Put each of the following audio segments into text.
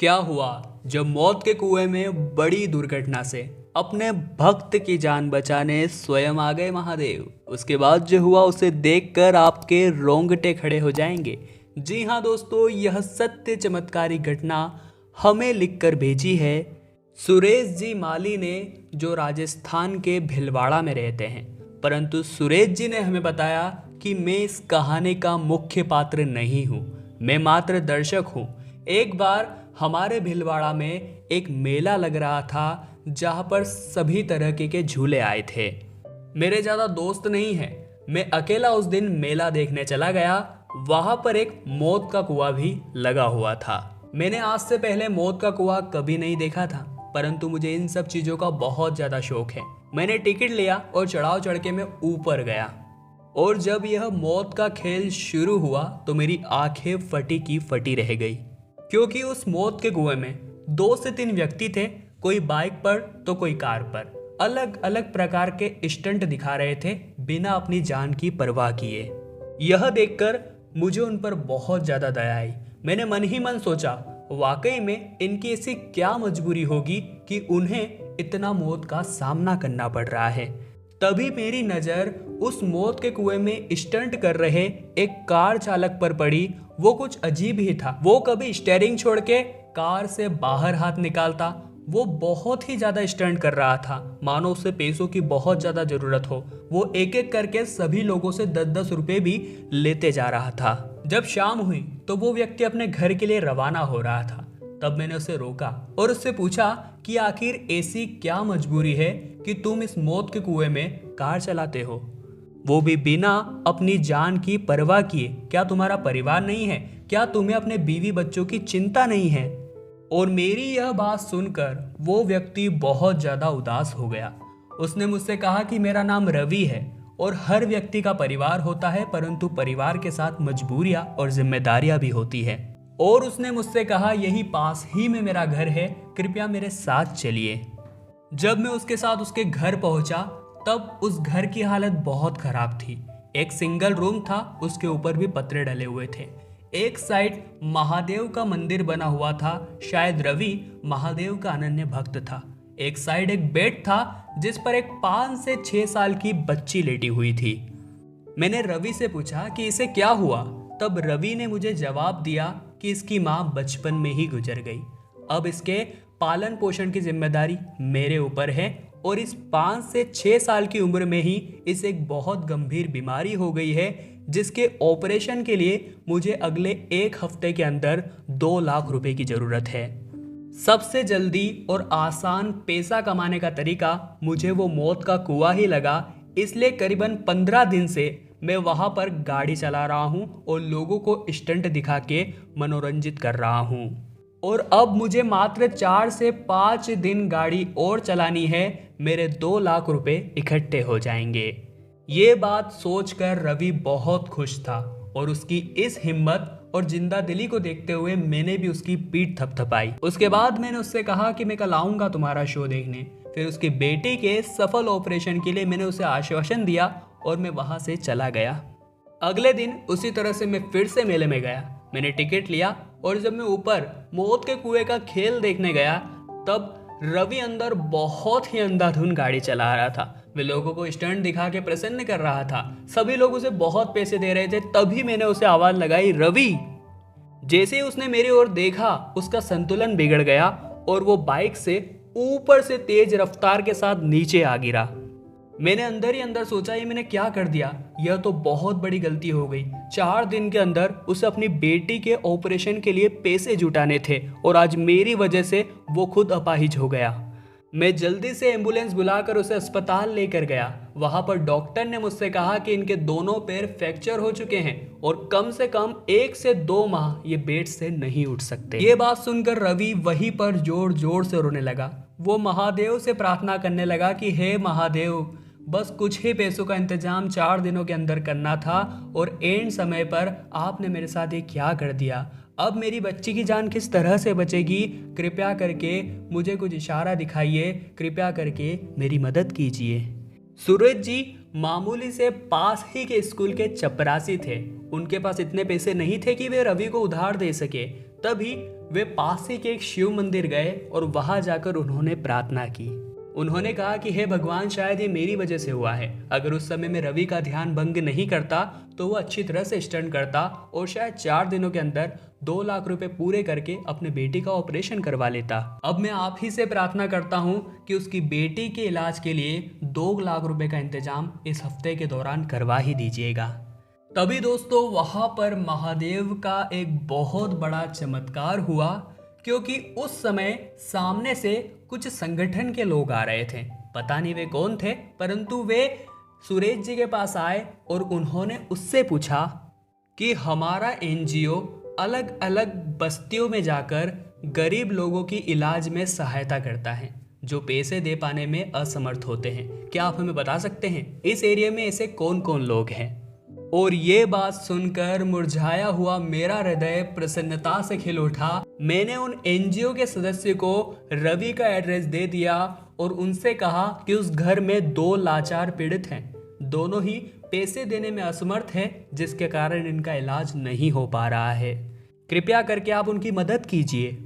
क्या हुआ जब मौत के कुएं में बड़ी दुर्घटना से अपने भक्त की जान बचाने स्वयं आ गए महादेव। उसके बाद जो हुआ उसे देखकर आपके रोंगटे खड़े हो जाएंगे। जी हाँ दोस्तों, यह सत्य चमत्कारी घटना हमें लिखकर भेजी है सुरेश जी माली ने, जो राजस्थान के भिलवाड़ा में रहते हैं। परंतु सुरेश जी ने हमें बताया कि मैं इस कहानी का मुख्य पात्र नहीं हूँ, मैं मात्र दर्शक हूँ। एक बार हमारे भिलवाड़ा में एक मेला लग रहा था जहाँ पर सभी तरह के झूले आए थे। मेरे ज़्यादा दोस्त नहीं हैं, मैं अकेला उस दिन मेला देखने चला गया। वहाँ पर एक मौत का कुआं भी लगा हुआ था। मैंने आज से पहले मौत का कुआं कभी नहीं देखा था, परंतु मुझे इन सब चीज़ों का बहुत ज़्यादा शौक है। मैंने टिकट लिया और चढ़ाव चढ़ के मैं ऊपर गया, और जब यह मौत का खेल शुरू हुआ तो मेरी आंखें फटी की फटी रह गई, क्योंकि उस मौत के कुएं में 2 से 3 व्यक्ति थे, कोई बाइक पर तो कोई कार पर। अलग अलग प्रकार के स्टंट दिखा रहे थे बिना अपनी जान की परवाह किए। यह देखकर मुझे उन पर बहुत ज़्यादा दया आई। मैंने मन ही मन सोचा, वाकई में इनकी ऐसी क्या मजबूरी होगी कि उन्हें इतना मौत का सामना करना पड़ रहा है। तभी मेरी नज़र उस मौत के कुएं में स्टंट कर रहे एक कार चालक पर पड़ी। वो कुछ अजीब ही था। वो कभी स्टीयरिंग छोड़ के कार से बाहर हाथ निकालता। वो बहुत ही ज़्यादा स्टंट कर रहा था, मानो उसे पैसों की बहुत ज़्यादा ज़रूरत हो। वो एक एक करके सभी लोगों से 10-10 रुपए भी लेते जा रहा था। जब शाम हुई तो वो व्यक्ति अपने घर के लिए रवाना हो रहा था। तब मैंने उसे रोका और उससे पूछा कि आखिर ऐसी क्या मजबूरी है कि तुम इस मौत के कुएं में कार चलाते हो, वो भी बिना अपनी जान की परवाह किए। क्या तुम्हारा परिवार नहीं है? क्या तुम्हें अपने बीवी बच्चों की चिंता नहीं है? और मेरी यह बात सुनकर वो व्यक्ति बहुत ज़्यादा उदास हो गया। उसने मुझसे कहा कि मेरा नाम रवि है और हर व्यक्ति का परिवार होता है, परंतु परिवार के साथ मजबूरियां और जिम्मेदारियां भी होती है। और उसने मुझसे कहा, यही पास ही में मेरा घर है, कृपया मेरे साथ चलिए। जब मैं उसके साथ उसके घर पहुंचा तब उस घर की हालत बहुत खराब थी। एक सिंगल रूम था, उसके ऊपर भी पत्रे डले हुए थे। एक साइड महादेव का मंदिर बना हुआ था, शायद रवि महादेव का अनन्य भक्त था। एक साइड एक बेड था जिस पर एक 5 से 6 साल की बच्ची लेटी हुई थी। मैंने रवि से पूछा कि इसे क्या हुआ। तब रवि ने मुझे जवाब दिया कि इसकी माँ बचपन में ही गुजर गई। अब इसके पालन पोषण की जिम्मेदारी मेरे ऊपर है, और इस 5 से 6 साल की उम्र में ही इसे एक बहुत गंभीर बीमारी हो गई है, जिसके ऑपरेशन के लिए मुझे अगले 1 हफ्ते के अंदर 2 लाख रुपए की ज़रूरत है। सबसे जल्दी और आसान पैसा कमाने का तरीका मुझे वो मौत का कुआं ही लगा, इसलिए करीबन 15 दिन से मैं वहाँ पर गाड़ी चला रहा हूँ और लोगों को स्टंट दिखा के मनोरंजित कर रहा हूँ। और अब मुझे मात्र 4 से 5 दिन गाड़ी और चलानी है, मेरे 2 लाख रुपए इकट्ठे हो जाएंगे। ये बात सोचकर रवि बहुत खुश था, और उसकी इस हिम्मत और जिंदा दिली को देखते हुए मैंने भी उसकी पीठ थपथपाई। उसके बाद मैंने उससे कहा कि मैं कल आऊँगा तुम्हारा शो देखने। फिर उसकी बेटी के सफल ऑपरेशन के लिए मैंने उसे आश्वासन दिया और मैं वहाँ से चला गया। अगले दिन उसी तरह से मैं फिर से मेले में गया। मैंने टिकट लिया और जब मैं ऊपर मौत के कुएं का खेल देखने गया तब रवि अंदर बहुत ही अंधाधुन गाड़ी चला रहा था। वे लोगों को स्टंट दिखा के प्रसन्न कर रहा था। सभी लोग उसे बहुत पैसे दे रहे थे। तभी मैंने उसे आवाज़ लगाई, रवि। जैसे ही उसने मेरी ओर देखा उसका संतुलन बिगड़ गया और वो बाइक से ऊपर से तेज रफ्तार के साथ नीचे आ गिरा। मैंने अंदर ही अंदर सोचा, ये मैंने क्या कर दिया, यह तो बहुत बड़ी गलती हो गई। 4 दिन के अंदर उसे अपनी बेटी के ऑपरेशन के लिए पैसे जुटाने थे और आज मेरी वजह से वो खुद अपाहिज हो गया। मैं जल्दी से एम्बुलेंस बुलाकर उसे अस्पताल लेकर गया। वहाँ पर डॉक्टर ने मुझसे कहा कि इनके दोनों पैर फ्रैक्चर हो चुके हैं और कम से कम 1 से 2 माह ये बेड से नहीं उठ सकते। ये बात सुनकर रवि वहीं पर जोर जोर से रोने लगा। वो महादेव से प्रार्थना करने लगा कि हे महादेव, बस कुछ ही पैसों का इंतजाम 4 दिनों के अंदर करना था और एंड समय पर आपने मेरे साथ ये क्या कर दिया। अब मेरी बच्ची की जान किस तरह से बचेगी? कृपया करके मुझे कुछ इशारा दिखाइए, कृपया करके मेरी मदद कीजिए। सूरज जी मामूली से पास ही के स्कूल के चपरासी थे। उनके पास इतने पैसे नहीं थे कि वे रवि को उधार दे सके। तभी वे पास ही के एक शिव मंदिर गए और वहां जाकर उन्होंने प्रार्थना की। उन्होंने कहा कि हे भगवान, शायद ये मेरी वजह से हुआ है। अगर उस समय मैं रवि का ध्यान भंग नहीं करता तो वो अच्छी तरह से स्टंट करता और शायद 4 दिनों के अंदर 2 लाख रुपए पूरे करके अपने बेटी का ऑपरेशन करवा लेता। अब मैं आप ही से प्रार्थना करता हूँ कि उसकी बेटी के इलाज के लिए 2 लाख रुपए का इंतजाम इस हफ्ते के दौरान करवा ही दीजिएगा। तभी दोस्तों वहां पर महादेव का एक बहुत बड़ा चमत्कार हुआ, क्योंकि उस समय सामने से कुछ संगठन के लोग आ रहे थे। पता नहीं वे कौन थे, परंतु वे सुरेश जी के पास आए और उन्होंने उससे पूछा कि हमारा एनजीओ अलग अलग बस्तियों में जाकर गरीब लोगों की इलाज में सहायता करता है जो पैसे दे पाने में असमर्थ होते हैं। क्या आप हमें बता सकते हैं इस एरिया में ऐसे कौन कौन लोग हैं? और ये बात सुनकर मुरझाया हुआ मेरा हृदय प्रसन्नता से खिल उठा। मैंने उन एनजीओ के सदस्य को रवि का एड्रेस दे दिया और उनसे कहा कि उस घर में 2 लाचार पीड़ित हैं। दोनों ही पैसे देने में असमर्थ हैं, जिसके कारण इनका इलाज नहीं हो पा रहा है। कृपया करके आप उनकी मदद कीजिए।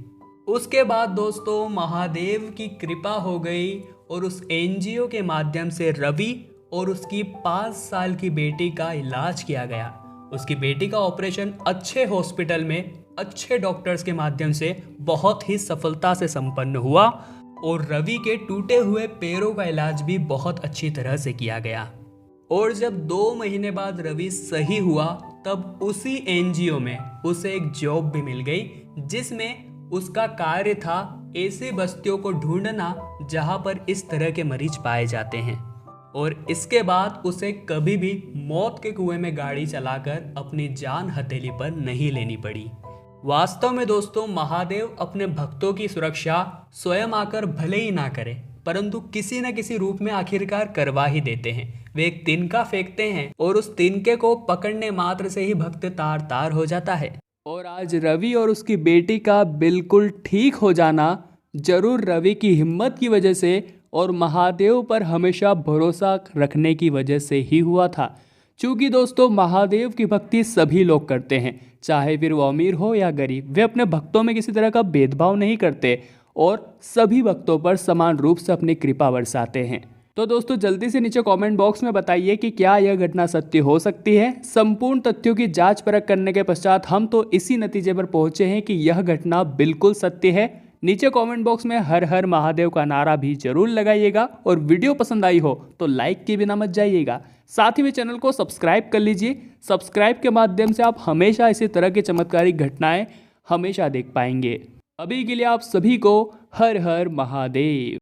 उसके बाद दोस्तों महादेव की कृपा हो गई और उस एनजीओ के माध्यम से रवि और उसकी 5 साल की बेटी का इलाज किया गया। उसकी बेटी का ऑपरेशन अच्छे हॉस्पिटल में अच्छे डॉक्टर्स के माध्यम से बहुत ही सफलता से संपन्न हुआ और रवि के टूटे हुए पैरों का इलाज भी बहुत अच्छी तरह से किया गया। और जब 2 महीने बाद रवि सही हुआ तब उसी एनजीओ में उसे एक जॉब भी मिल गई, जिसमें उसका कार्य था ऐसी बस्तियों को ढूंढना जहां पर इस तरह के मरीज पाए जाते हैं। और इसके बाद उसे कभी भी मौत के कुएं में गाड़ी चलाकर अपनी जान हथेली पर नहीं लेनी पड़ी। वास्तव में दोस्तों महादेव अपने भक्तों की सुरक्षा स्वयं आकर भले ही ना करें, परंतु किसी न किसी रूप में आखिरकार करवा ही देते हैं। वे एक तिनका फेंकते हैं और उस तिनके को पकड़ने मात्र से ही भक्त तार तार हो जाता है। और आज रवि और उसकी बेटी का बिल्कुल ठीक हो जाना जरूर रवि की हिम्मत की वजह से और महादेव पर हमेशा भरोसा रखने की वजह से ही हुआ था। क्योंकि दोस्तों महादेव की भक्ति सभी लोग करते हैं, चाहे फिर वो अमीर हो या गरीब। वे अपने भक्तों में किसी तरह का भेदभाव नहीं करते और सभी भक्तों पर समान रूप से अपनी कृपा बरसाते हैं। तो दोस्तों जल्दी से नीचे कमेंट बॉक्स में बताइए कि क्या यह घटना सत्य हो सकती है। संपूर्ण तथ्यों की जांच परख करने के पश्चात हम तो इसी नतीजे पर पहुंचे हैं कि यह घटना बिल्कुल सत्य है। नीचे कमेंट बॉक्स में हर हर महादेव का नारा भी जरूर लगाइएगा और वीडियो पसंद आई हो तो लाइक के बिना मत जाइएगा। साथ ही में चैनल को सब्सक्राइब कर लीजिए। सब्सक्राइब के माध्यम से आप हमेशा इसी तरह की चमत्कारिक घटनाएं हमेशा देख पाएंगे। अभी के लिए आप सभी को हर हर महादेव।